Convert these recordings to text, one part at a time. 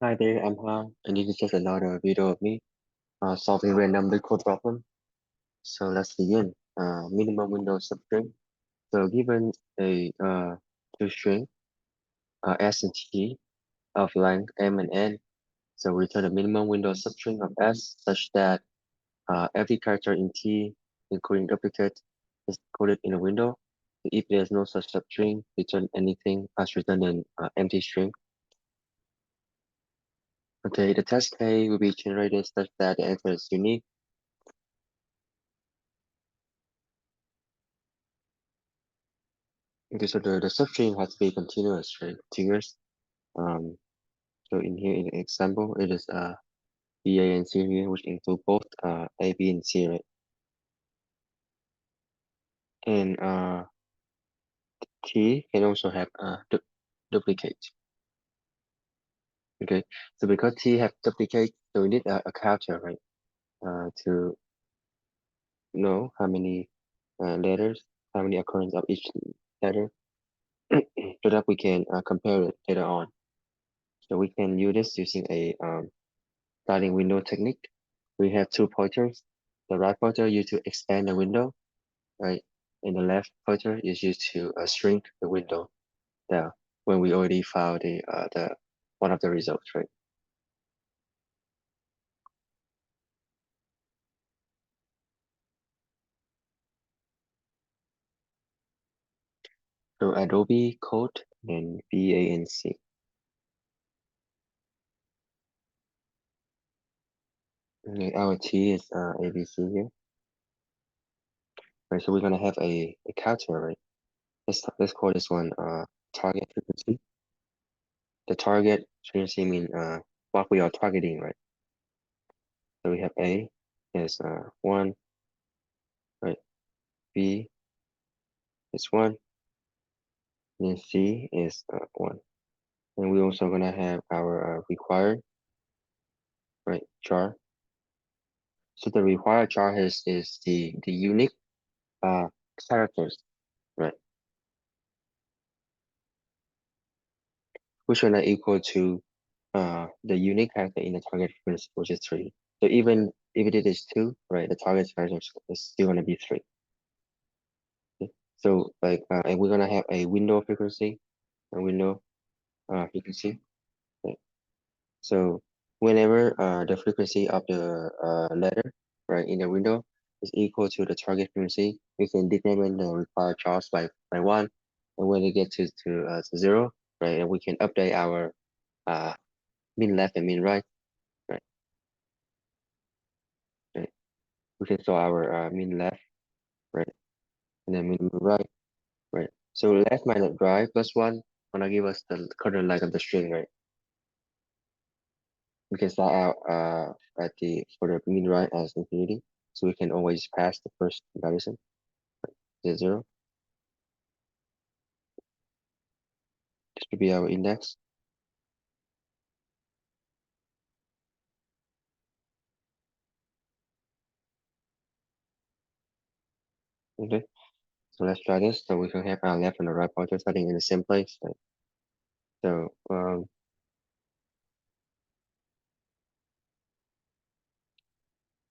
Hi there, I'm Han, and this is just another video of me solving random code problem. So let's begin. Minimum window substring. So given a two string s and t of length m and n, so return a minimum window substring of s such that every character in t, including duplicate, is coded in a window. If there's no such substring, return anything as return an empty string. Okay, the test case will be generated such that the answer is unique. Okay, so the substring has to be continuous, right? Continuous. Um, so in here in the example, it is B, A, and C here, which include both A, B, and C, right? And T can also have duplicate. Okay, so because T have duplicate, so we need a counter, right? To know how many letters, how many occurrence of each letter, so that we can compare it later on. So we can use this using a starting window technique. We have two pointers. The right pointer used to expand the window, right? And the left pointer is used to shrink the window there when we already found the one of the results, right? So Adobe Code and BANC. Okay, our T is ABC here. Right, so we're gonna have a counter, right? Let's call this one target frequency. The target frequency mean what we are targeting, right? So we have A is 1, right? B is 1, and C is 1. And we're also gonna have our required, right, char. So the required char is the unique uh characters, right? Which are not equal to the unique character in the target frequency, which is 3. So even if it is 2, right, the target character is still gonna be 3. Okay? So like and we're gonna have a window frequency, a window frequency. Right? So whenever the frequency of the letter, right, in the window is equal to the target frequency, we can determine the required charge by 1. And when it gets to 0, right, and we can update our uh, mean left and mean right, right, right. We can store our mean left, right, and then mean right, right. So left minus right plus 1 gonna give us the current leg of the string, right? We can start out at the for the mean right as infinity, so we can always pass the first comparison, the 0. This will be our index. Okay, so let's try this. So we can have our left and the right pointer starting in the same place. Right? So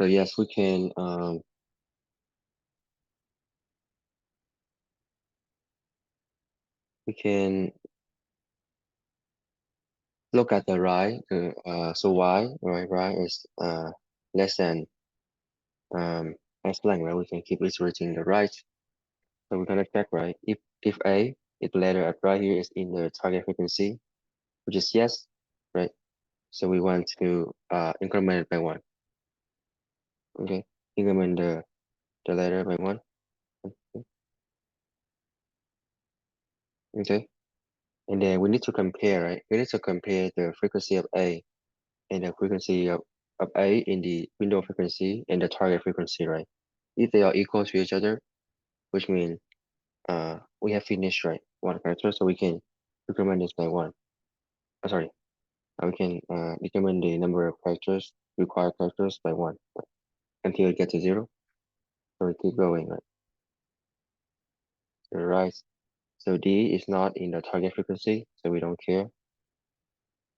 yes, we can look at the right. So y right is less than s length, right? We can keep iterating the right. So we're gonna check, right? If A, if the letter at right here is in the target frequency, which is yes, right? So we want to increment it by 1. Okay, increment the letter by 1. Okay, and then we need to compare, right? We need to compare the frequency of A and the frequency of A in the window frequency and the target frequency, right? If they are equal to each other, which means we have finished, right, one character, so we can increment this by 1. Sorry, we can determine the number of characters, required characters by 1, right, until it gets to 0. So we keep going, right? To the right. So D is not in the target frequency, so we don't care.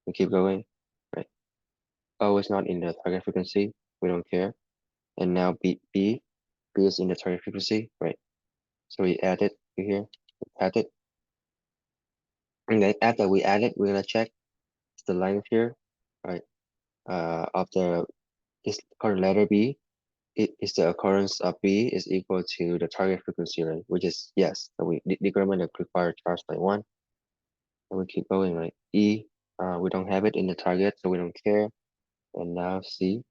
We keep going. O is not in the target frequency. We don't care. And now B is in the target frequency, right? So we add it to here, add it. And then after we add it, we're gonna check the length here, right? Of the this current letter B. It is the occurrence of B is equal to the target frequency, right? Which is yes. So we decrement the required charge by 1. And we keep going, right? E, we don't have it in the target, so we don't care. And now C.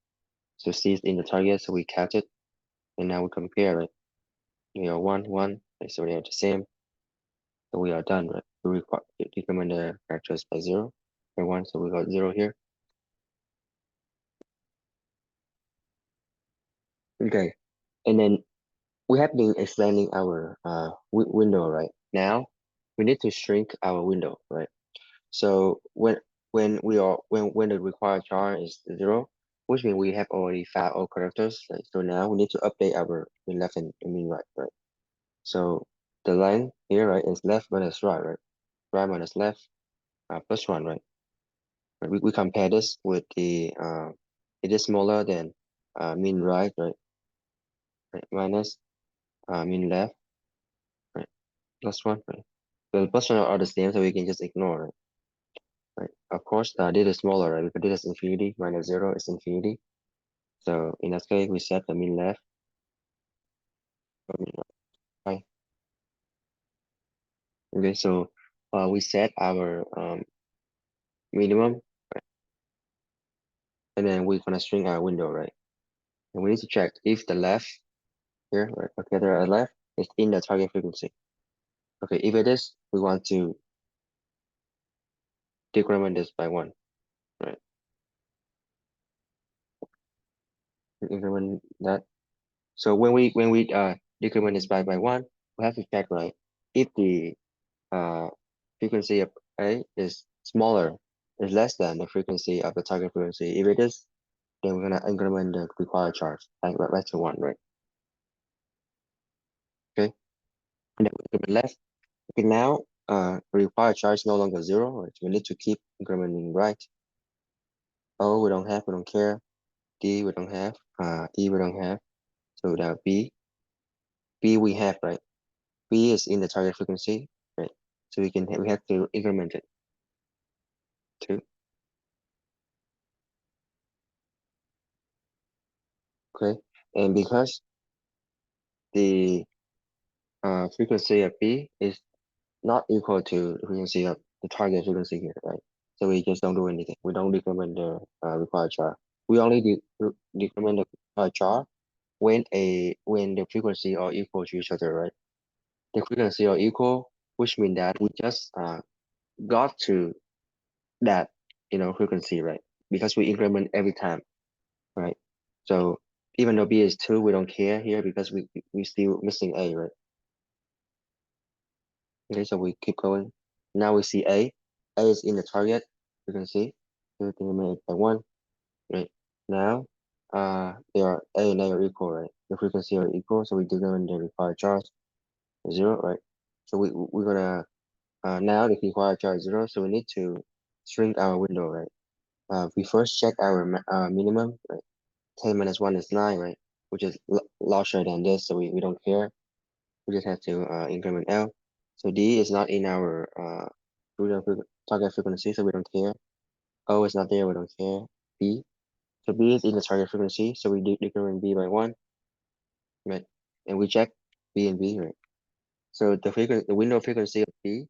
So C is in the target, so we catch it. And now we compare, right? We are 1, 1. Right? So they are the same. So we are done, right? We require decrement the characters by 0 by 1. So we got 0 here. Okay. And then we have been extending our window, right? Now we need to shrink our window, right? So when the required charge is 0, which means we have already found all characters, right? So now we need to update our mean left and mean right, right? So the line here, right, is left minus right, right? Right minus left, plus 1, right? We compare this with the it is smaller than mean right, right? Right? Minus mean left, right? Plus 1, right? The plus 1 are the same, so we can just ignore, right? Right. Of course, this is smaller, right? Because this is infinity, minus 0 is infinity. So in that case, we set the mean left, mean right. Okay, so we set our minimum, right? And then we're gonna string our window, right? And we need to check if the left here, right? Okay, the left is in the target frequency. Okay, if it is, we want to decrement this by 1, right? Increment that. So when we decrement this by 1, we have to check, right? If the uh, frequency of A is smaller, is less than the frequency of the target frequency. If it is, then we're gonna increment the required charge back to 1, right? Okay, and then we increment left. Okay, now required charge is no longer 0, right? So we need to keep incrementing right. O we don't care. D we don't have. E we don't have. So that B we have, right? B is in the target frequency, right? So we have to increment it too. Okay, and because the frequency of B is not equal to the frequency of the target frequency here, right? So we just don't do anything. We don't decrement the required char. We only decrement the required char when the frequency are equal to each other, right? The frequency are equal, which means that we just got to that frequency, right? Because we increment every time, right? So even though B is 2, we don't care here because we still missing A, right? Okay, so we keep going. Now we see A. A is in the target. You can see everything made by 1. Right. Now, they are A and A are equal, right? The frequency are equal, so we determine the required charge 0, right? So we're gonna now the required charge 0, so we need to shrink our window, right? We first check our minimum, right? 10 minus 1 is 9, right? Which is larger than this, so we don't care. We just have to increment L. So D is not in our target frequency, so we don't care. O is not there, we don't care. B. So B is in the target frequency, so we decrement B by 1, right? And we check B and B, right? So the window frequency of B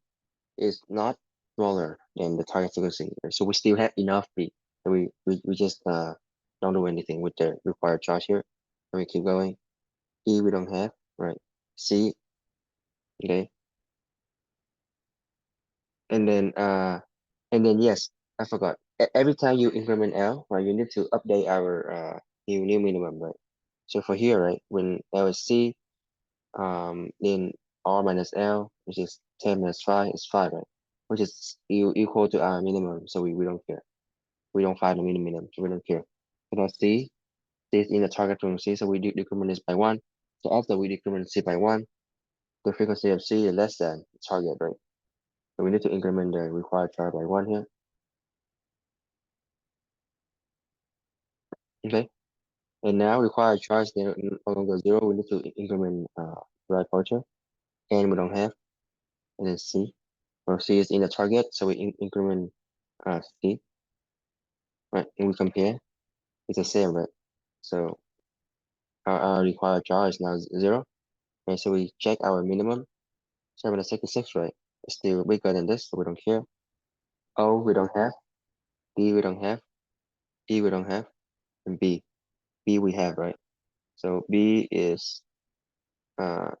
is not smaller than the target frequency, right? So we still have enough B. So we just don't do anything with the required charge here. And we keep going. E we don't have, right? C, okay. And then yes, I forgot. Every time you increment L, right, you need to update our new minimum, right? So for here, right, when L is C, then R minus L, which is 10 minus 5 is 5, right? Which is equal to our minimum, so we don't care. We don't find the minimum, so we don't care. Because C is in the target frequency, so we decrement this by 1. So after we decrement C by 1, the frequency of C is less than the target, right? So we need to increment the required charge by 1 here. Okay. And now required charge no longer zero. We need to increment right pointer, and we don't have. And then C, or C is in the target, so we increment C, right? And we compare. It's the same, right? So our required charge is now zero, right? So we check our minimum 766, right? It's still bigger than this, so we don't care. O we don't have, D we don't have, E we don't have, and B we have, right? So B is uh,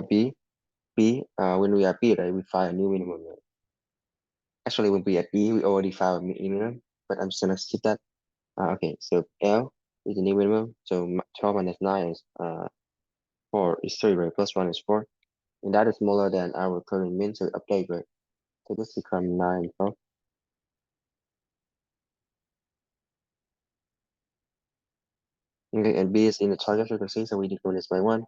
B. When we are B, right, we find a new minimum, right? Actually, when we at E, we already found a minimum, but I'm just gonna skip that. Okay, so L is the new minimum. So 12 minus 9 is 4 is 3, right? Plus 1 is 4. And that is smaller than our current min, so update, right? So this becomes 9, 12. Okay, and B is in the target frequency, so we decode this by 1.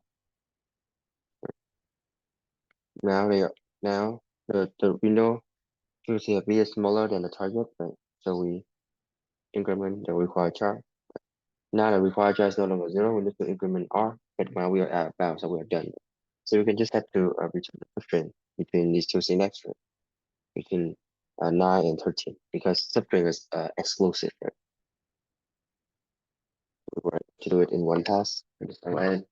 Now they are, now the window frequency of B is smaller than the target, right? So we increment the required charge. Now the required charge is no longer 0, we need to increment R, but now we are at bound, so we are done. So we can just have to return the substring between these two syntax, right? Between 9 and 13, because substring is exclusive, right? We want to do it in one pass. Just go ahead.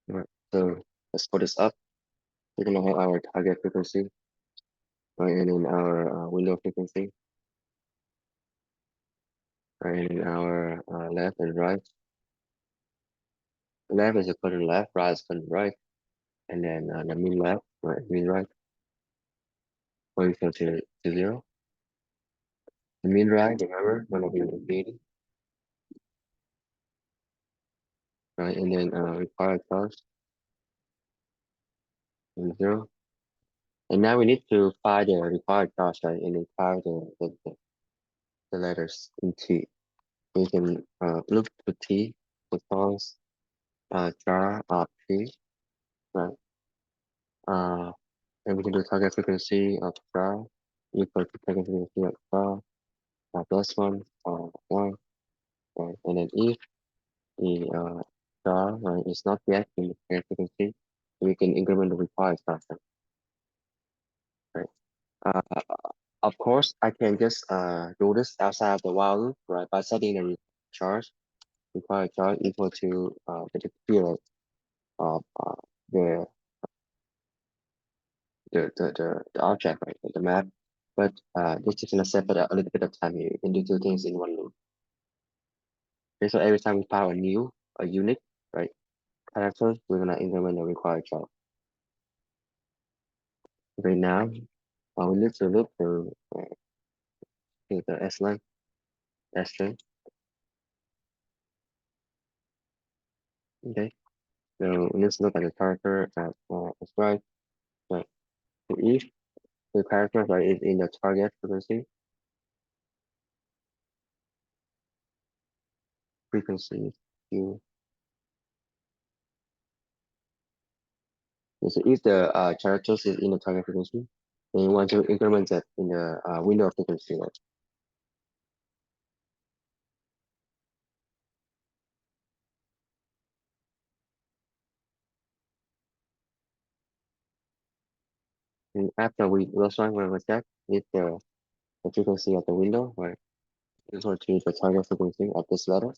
Right. So let's put this up. We're gonna have our target frequency, right, and in our window frequency, right, and in our left and right. Left is equal to left, right is equal to right, and then the mean left, right, mean right, or equal to 0. The mean right, remember, gonna be infinity, right, and then required charge is 0. And now we need to find the required charge, right, and then find the letters in T. We can look to T because jar of T, right? And we can do target frequency of jar equal to target frequency of jar plus 1 or 1, right? And then if the jar, right, is not yet in the target frequency, we can increment the required charge, right? Uh, of course, I can just do this outside of the while loop, right? By setting the charge, required charge equal to the period of the the object, right? The map. But this is gonna save a little bit of time here. You can do two things in one loop. Okay, so every time we file a unique, right, character, we're gonna increment the required charge. Right now, we need to look for the S line, S string. Okay, so we need to look at the character at S right. Right. So if the character, right, is in the target frequency, you so if the characters is in the target frequency, then you want to increment that in the window frequency, right? And after we last one, we're gonna check if the frequency of the window, right, is equal to the target frequency of this letter.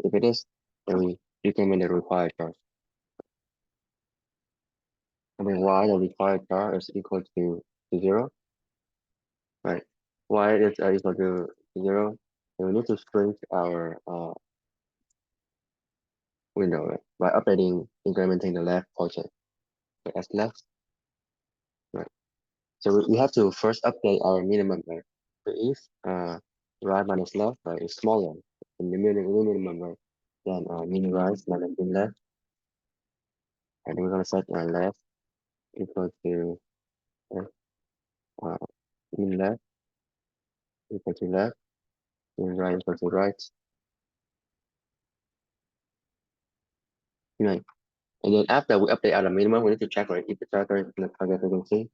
If it is, then we determine the required charge. And then y, the required charge is equal to 0, right? Y is equal to 0, and we need to shrink our window, right, by updating, incrementing the left portion. So as left, right? So we have to first update our minimum, right? So if right minus left, right, is smaller than the minimum, right, then mean right minus mean left, and we're gonna set left equal to uh, uh, mean left equal to left, mean right equal to right, right. And then after we update our minimum, we need to check, right, if the tracker is in the target frequency.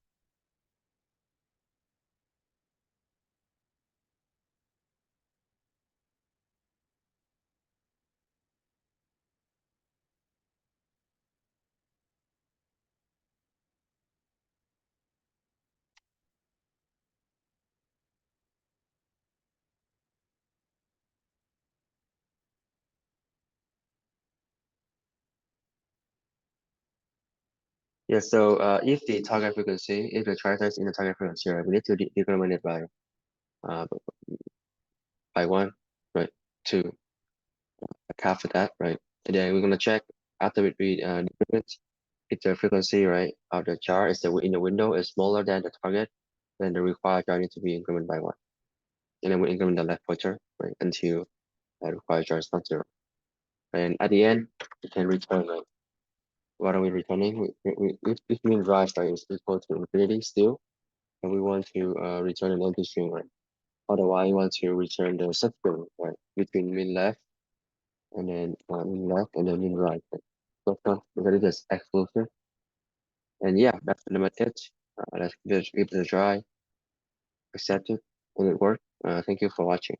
Yeah, so if the target frequency, if the character is in the target frequency, right, we need to decrement it uh by one, right? To account for that, right? And then we're gonna check after we decrement if the frequency, right, of the jar is in the window is smaller than the target, then the required jar needs to be incremented by one. And then we increment the left pointer, right, until the required jar is not zero. And at the end, we can return, right? What are we returning? If mean drive, right, is equal to infinity still, and we want to return an empty string, right? Otherwise, we want to return the substring, right, between min left and then min left and then min right. Right? So because it is exclusive. And yeah, that's limited. Let's give it a try, accept it, and it worked. Thank you for watching.